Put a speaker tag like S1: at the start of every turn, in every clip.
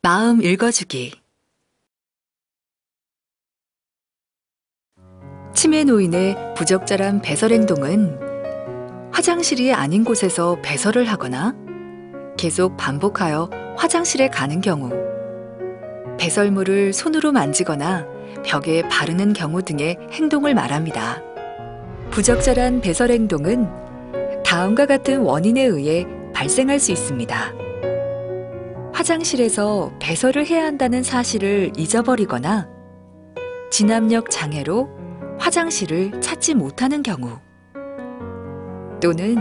S1: 마음 읽어주기. 치매 노인의 부적절한 배설 행동은 화장실이 아닌 곳에서 배설을 하거나 계속 반복하여 화장실에 가는 경우, 배설물을 손으로 만지거나 벽에 바르는 경우 등의 행동을 말합니다. 부적절한 배설 행동은 다음과 같은 원인에 의해 발생할 수 있습니다. 화장실에서 배설을 해야 한다는 사실을 잊어버리거나 진압력 장애로 화장실을 찾지 못하는 경우, 또는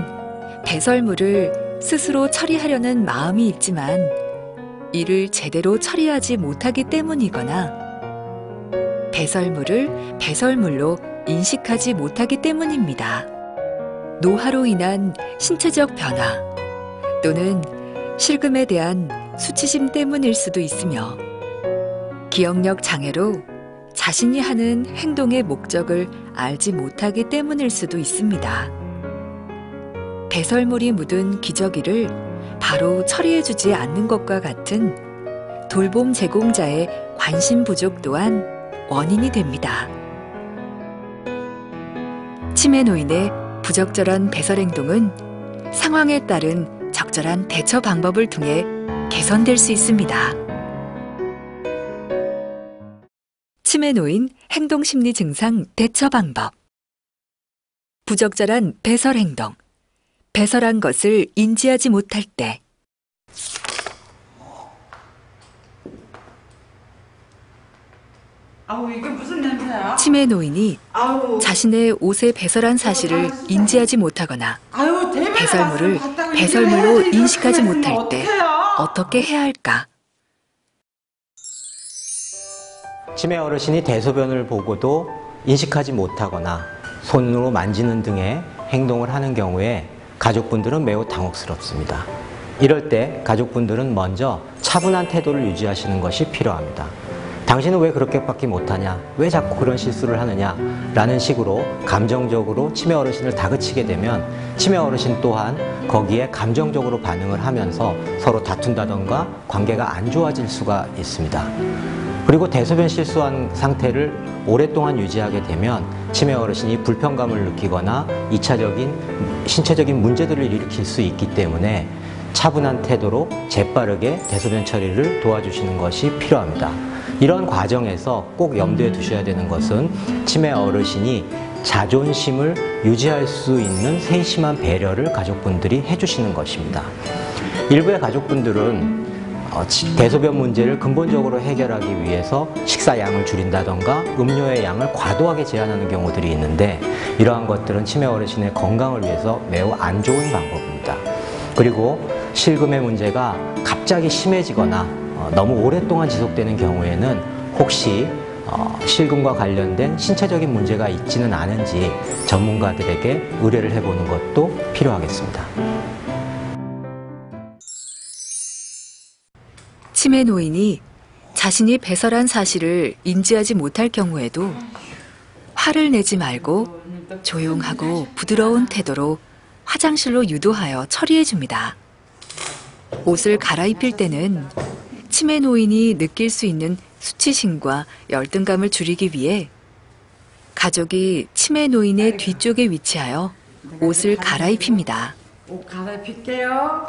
S1: 배설물을 스스로 처리하려는 마음이 있지만 이를 제대로 처리하지 못하기 때문이거나 배설물을 배설물로 인식하지 못하기 때문입니다. 노화로 인한 신체적 변화 또는 실금에 대한 수치심 때문일 수도 있으며, 기억력 장애로 자신이 하는 행동의 목적을 알지 못하기 때문일 수도 있습니다. 배설물이 묻은 기저귀를 바로 처리해주지 않는 것과 같은 돌봄 제공자의 관심 부족 또한 원인이 됩니다. 치매 노인의 부적절한 배설 행동은 상황에 따른 적절한 대처 방법을 통해 개선될 수 있습니다. 치매 노인 행동심리 증상 대처 방법. 부적절한 배설 행동. 배설한 것을 인지하지 못할 때.
S2: 아우, 이게 무슨 냄새야?
S1: 치매 노인이 자신의 옷에 배설한 사실을 인지하지 못하거나 배설물을 배설물로 인식하지 못할 때 어떻게 해야 할까?
S3: 치매 어르신이 대소변을 보고도 인식하지 못하거나 손으로 만지는 등의 행동을 하는 경우에 가족분들은 매우 당혹스럽습니다. 이럴 때 가족분들은 먼저 차분한 태도를 유지하시는 것이 필요합니다. 당신은 왜 그렇게밖에 못하냐? 왜 자꾸 그런 실수를 하느냐? 라는 식으로 감정적으로 치매 어르신을 다그치게 되면 치매 어르신 또한 거기에 감정적으로 반응을 하면서 서로 다툰다던가 관계가 안 좋아질 수가 있습니다. 그리고 대소변 실수한 상태를 오랫동안 유지하게 되면 치매 어르신이 불편감을 느끼거나 2차적인 신체적인 문제들을 일으킬 수 있기 때문에 차분한 태도로 재빠르게 대소변 처리를 도와주시는 것이 필요합니다. 이런 과정에서 꼭 염두에 두셔야 되는 것은 치매 어르신이 자존심을 유지할 수 있는 세심한 배려를 가족분들이 해주시는 것입니다. 일부의 가족분들은 대소변 문제를 근본적으로 해결하기 위해서 식사 양을 줄인다던가 음료의 양을 과도하게 제한하는 경우들이 있는데, 이러한 것들은 치매 어르신의 건강을 위해서 매우 안 좋은 방법입니다. 그리고 실금의 문제가 갑자기 심해지거나 너무 오랫동안 지속되는 경우에는 혹시 실금과 관련된 신체적인 문제가 있지는 않은지 전문가들에게 의뢰를 해보는 것도 필요하겠습니다.
S1: 치매 노인이 자신이 배설한 사실을 인지하지 못할 경우에도 화를 내지 말고 조용하고 부드러운 태도로 화장실로 유도하여 처리해줍니다. 옷을 갈아입힐 때는 치매 노인이 느낄 수 있는 수치심과 열등감을 줄이기 위해 가족이 치매 노인의 뒤쪽에 위치하여 옷을 갈아입힙니다.
S2: 옷 갈아입힐게요.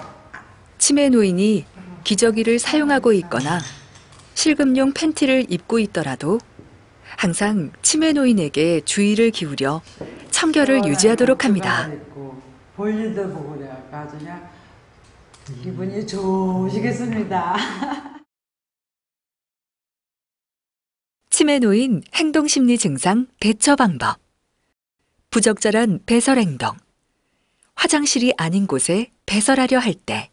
S1: 치매 노인이 기저귀를 사용하고 있거나 실금용 팬티를 입고 있더라도 항상 치매 노인에게 주의를 기울여 청결을 유지하도록 합니다.
S2: 볼일도 보고 내가 아주 그냥 기분이 좋으시겠습니다.
S1: 치매 노인 행동심리 증상 대처 방법. 부적절한 배설 행동. 화장실이 아닌 곳에 배설하려 할 때.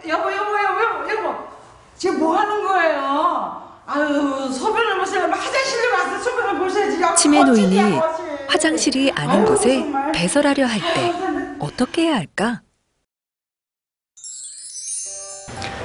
S2: 여보. 지금 뭐 하는 거예요? 소변을 보세요. 화장실에 와서 소변을 보셔야지.
S1: 치매 노인이 화장실이 아닌 곳에 배설하려 할 때 어떻게 해야 할까?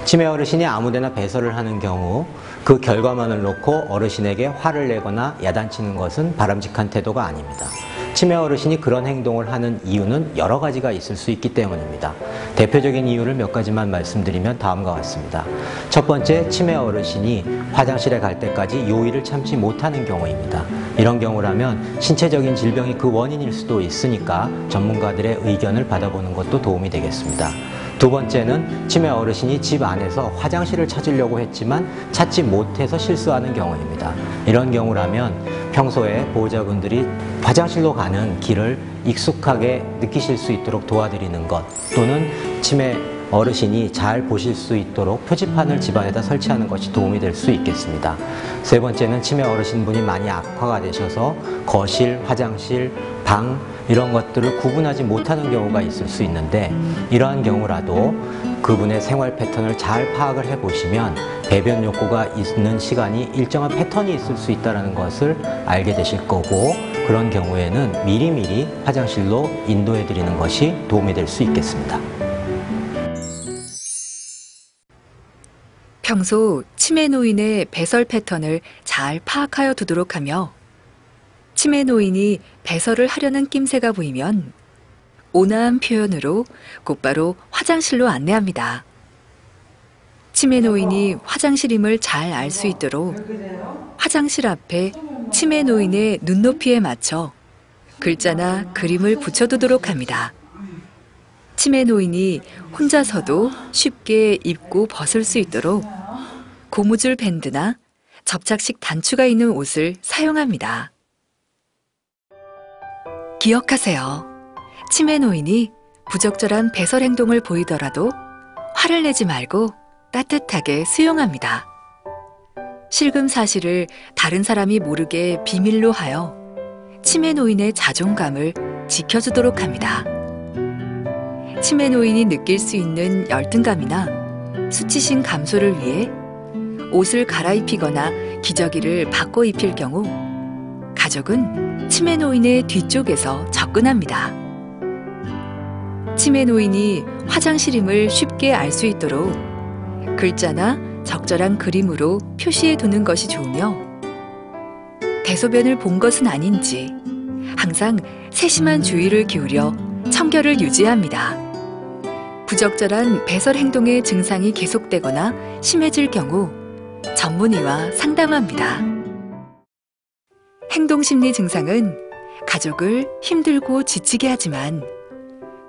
S3: 치매 어르신이 아무데나 배설을 하는 경우 그 결과만을 놓고 어르신에게 화를 내거나 야단치는 것은 바람직한 태도가 아닙니다. 치매 어르신이 그런 행동을 하는 이유는 여러 가지가 있을 수 있기 때문입니다. 대표적인 이유를 몇 가지만 말씀드리면 다음과 같습니다. 첫 번째, 치매 어르신이 화장실에 갈 때까지 요일을 참지 못하는 경우입니다. 이런 경우라면 신체적인 질병이 그 원인일 수도 있으니까 전문가들의 의견을 받아보는 것도 도움이 되겠습니다. 두 번째는 치매 어르신이 집 안에서 화장실을 찾으려고 했지만 찾지 못해서 실수하는 경우입니다. 이런 경우라면 평소에 보호자분들이 화장실로 가는 길을 익숙하게 느끼실 수 있도록 도와드리는 것, 또는 치매 어르신이 잘 보실 수 있도록 표지판을 집안에다 설치하는 것이 도움이 될 수 있겠습니다. 세 번째는 치매 어르신분이 많이 악화가 되셔서 거실, 화장실, 방 이런 것들을 구분하지 못하는 경우가 있을 수 있는데, 이러한 경우라도 그분의 생활 패턴을 잘 파악을 해보시면 배변 욕구가 있는 시간이 일정한 패턴이 있을 수 있다는 것을 알게 되실 거고, 그런 경우에는 미리미리 화장실로 인도해 드리는 것이 도움이 될 수 있겠습니다.
S1: 평소 치매 노인의 배설 패턴을 잘 파악하여 두도록 하며, 치매 노인이 배설을 하려는 낌새가 보이면 온화한 표현으로 곧바로 화장실로 안내합니다. 치매 노인이 화장실임을 잘 알 수 있도록 화장실 앞에 치매 노인의 눈높이에 맞춰 글자나 그림을 붙여두도록 합니다. 치매 노인이 혼자서도 쉽게 입고 벗을 수 있도록 고무줄 밴드나 접착식 단추가 있는 옷을 사용합니다. 기억하세요. 치매 노인이 부적절한 배설 행동을 보이더라도 화를 내지 말고 따뜻하게 수용합니다. 실금 사실을 다른 사람이 모르게 비밀로 하여 치매 노인의 자존감을 지켜주도록 합니다. 치매 노인이 느낄 수 있는 열등감이나 수치심 감소를 위해 옷을 갈아입히거나 기저귀를 바꿔 입힐 경우 가족은 치매 노인의 뒤쪽에서 접근합니다. 치매 노인이 화장실임을 쉽게 알 수 있도록 글자나 적절한 그림으로 표시해 두는 것이 좋으며, 대소변을 본 것은 아닌지 항상 세심한 주의를 기울여 청결을 유지합니다. 부적절한 배설 행동의 증상이 계속되거나 심해질 경우 전문의와 상담합니다. 행동심리 증상은 가족을 힘들고 지치게 하지만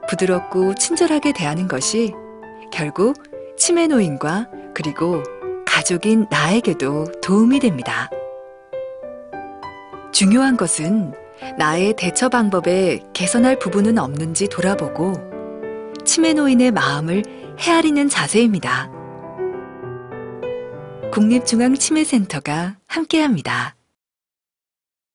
S1: 부드럽고 친절하게 대하는 것이 결국 치매 노인과 그리고 가족인 나에게도 도움이 됩니다. 중요한 것은 나의 대처 방법에 개선할 부분은 없는지 돌아보고 치매 노인의 마음을 헤아리는 자세입니다. 국립중앙치매센터가 함께합니다.